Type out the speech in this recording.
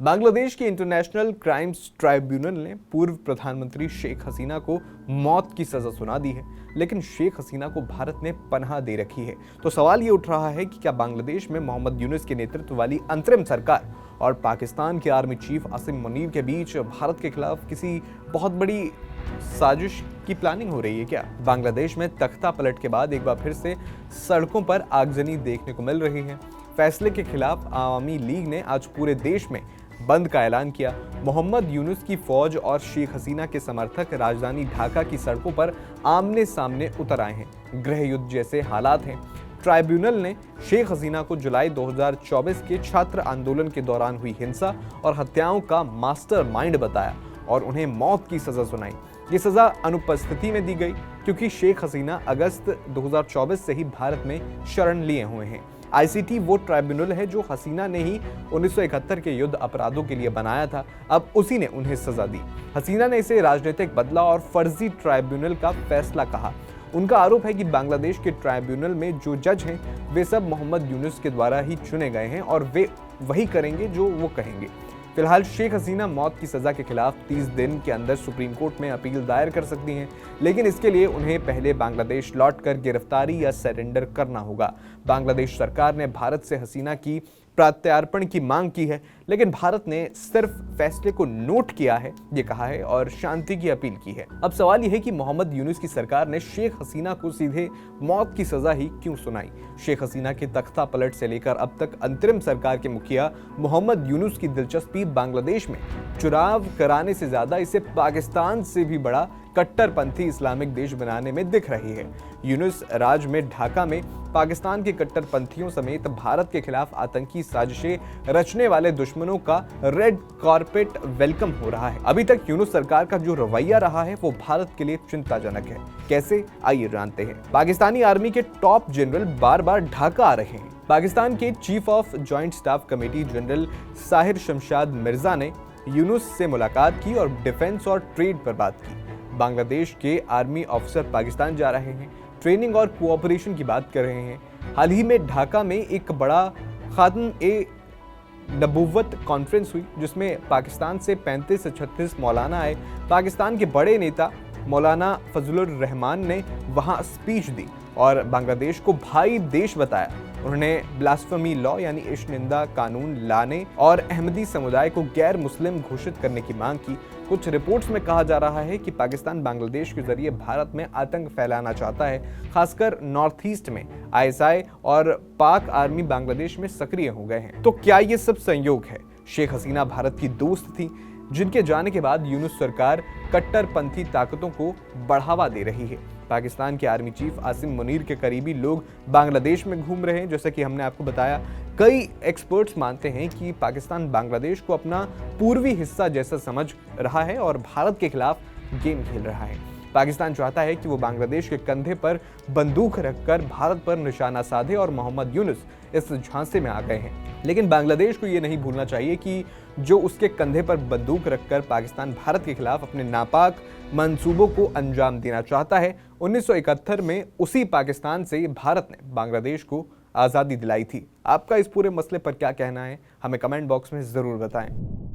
बांग्लादेश की international crimes tribunal ने पूर्व प्रधानमंत्री शेख हसीना को मौत की सजा सुना दी है, लेकिन शेख हसीना को भारत ने पनाह दे रखी है। तो सवाल ये उठ रहा है कि क्या बांग्लादेश में मोहम्मद यूनुस के नेतृत्व वाली अंतरिम सरकार और पाकिस्तान के आर्मी चीफ आसिम मुनीर के बीच भारत के खिलाफ किसी बहुत बड़ी साजिश की प्लानिंग हो रही है क्या? बांग्लादेश में तख्ता पलट के बाद एक बार फिर से सड़कों पर आगजनी देखने को मिल रही है। फैसले के खिलाफ आवामी लीग ने आज पूरे देश में बंद का ऐलान किया। मोहम्मद यूनुस की फौज और शेख हसीना के समर्थक राजधानी ढाका की सड़कों पर आमने सामने उतर आए हैं। गृह युद्ध जैसे हालात हैं। ट्राइब्यूनल ने शेख हसीना को जुलाई 2024 के छात्र आंदोलन के दौरान हुई हिंसा और हत्याओं का मास्टरमाइंड बताया और उन्हें मौत की सजा सुनाई। ये सजा अनुपस्थिति में दी गई क्योंकि शेख हसीना अगस्त 2024 से ही भारत में शरण लिए हुए हैं। आईसीटी वो ट्राइब्यूनल है जो हसीना ने ही 1971 के युद्ध अपराधों के लिए बनाया था। अब उसी ने उन्हें सजा दी। हसीना ने इसे राजनीतिक बदला और फर्जी ट्राइब्यूनल का फैसला कहा। उनका आरोप है कि बांग्लादेश के ट्राइब्यूनल में जो जज हैं वे सब मोहम्मद यूनुस के द्वारा ही चुने गए हैं और वे वही करेंगे जो वो कहेंगे। फिलहाल शेख हसीना मौत की सजा के खिलाफ 30 दिन के अंदर सुप्रीम कोर्ट में अपील दायर कर सकती हैं, लेकिन इसके लिए उन्हें पहले बांग्लादेश लौटकर गिरफ्तारी या सरेंडर करना होगा। बांग्लादेश सरकार ने भारत से हसीना की प्रत्यार्पण की मांग की है, लेकिन भारत ने सिर्फ फैसले को नोट किया है, ये कहा है और शांति की अपील की है। अब सवाल यह है कि मोहम्मद यूनुस की सरकार ने शेख हसीना को सीधे मौत की सजा ही क्यों सुनाई? शेख हसीना के तख्ता पलट से लेकर अब तक अंतरिम सरकार के मुखिया मोहम्मद यूनुस की दिलचस्पी बांग्लादेश में चुनाव कराने से ज्यादा इसे पाकिस्तान से भी बड़ा कट्टरपंथी इस्लामिक देश बनाने में दिख रही है। यूनुस राज में ढाका में पाकिस्तान के कट्टरपंथियों समेत भारत के खिलाफ आतंकी साजिशें रचने वाले दुश्मनों का रेड कारपेट वेलकम हो रहा है। अभी तक यूनुस सरकार का जो रवैया रहा है वो भारत के लिए चिंताजनक है। कैसे, आइए जानते हैं। पाकिस्तानी आर्मी के टॉप जनरल बार बार ढाका आ रहे हैं। पाकिस्तान के chief of joint staff committee general Sahir Shamshad Mirza ने यूनुस से मुलाकात की और डिफेंस और ट्रेड पर बात की। बांग्लादेश के आर्मी ऑफिसर पाकिस्तान जा रहे हैं, ट्रेनिंग और कोऑपरेशन की बात कर रहे हैं। हाल ही में ढाका में एक बड़ा खात्म-ए-नबुव्वत कॉन्फ्रेंस हुई जिसमें पाकिस्तान से 35 से 36 मौलाना आए। पाकिस्तान के बड़े नेता मौलाना फजलुर रहमान ने वहां स्पीच दी और बांग्लादेश को भाई देश बताया। उन्होंने ब्लास्फेमी लॉ यानी इश्क निंदा कानून लाने और अहमदी समुदाय को गैर मुस्लिम घोषित करने की मांग की। कुछ रिपोर्ट्स में कहा जा रहा है कि पाकिस्तान बांग्लादेश के जरिए भारत में आतंक फैलाना चाहता है, खासकर नॉर्थ ईस्ट में आईएसआई और पाक आर्मी बांग्लादेश में सक्रिय हो गए हैं। तो क्या ये सब संयोग है? शेख हसीना भारत की दोस्त थी जिनके जाने के बाद यूनुस सरकार कट्टरपंथी ताकतों को बढ़ावा दे रही है। पाकिस्तान के आर्मी चीफ आसिम मुनीर के करीबी लोग बांग्लादेश में घूम रहे हैं, जैसा कि हमने आपको बताया। कई एक्सपर्ट्स मानते हैं कि पाकिस्तान बांग्लादेश को अपना पूर्वी हिस्सा जैसा समझ रहा है और भारत के खिलाफ गेम खेल रहा है। पाकिस्तान चाहता है कि वो बांग्लादेश के कंधे पर बंदूक रखकर भारत पर निशाना साधे और मोहम्मद यूनुस इस झांसे में आ गए हैं। लेकिन बांग्लादेश को ये नहीं भूलना चाहिए कि जो उसके कंधे पर बंदूक रखकर पाकिस्तान भारत के खिलाफ अपने नापाक मंसूबों को अंजाम देना चाहता है। 1971 में उसी पाकिस्तान से भारत ने बांग्लादेश को आज़ादी दिलाई थी। आपका इस पूरे मसले पर क्या कहना है? हमें कमेंट बॉक्स में ज़रूर बताएं।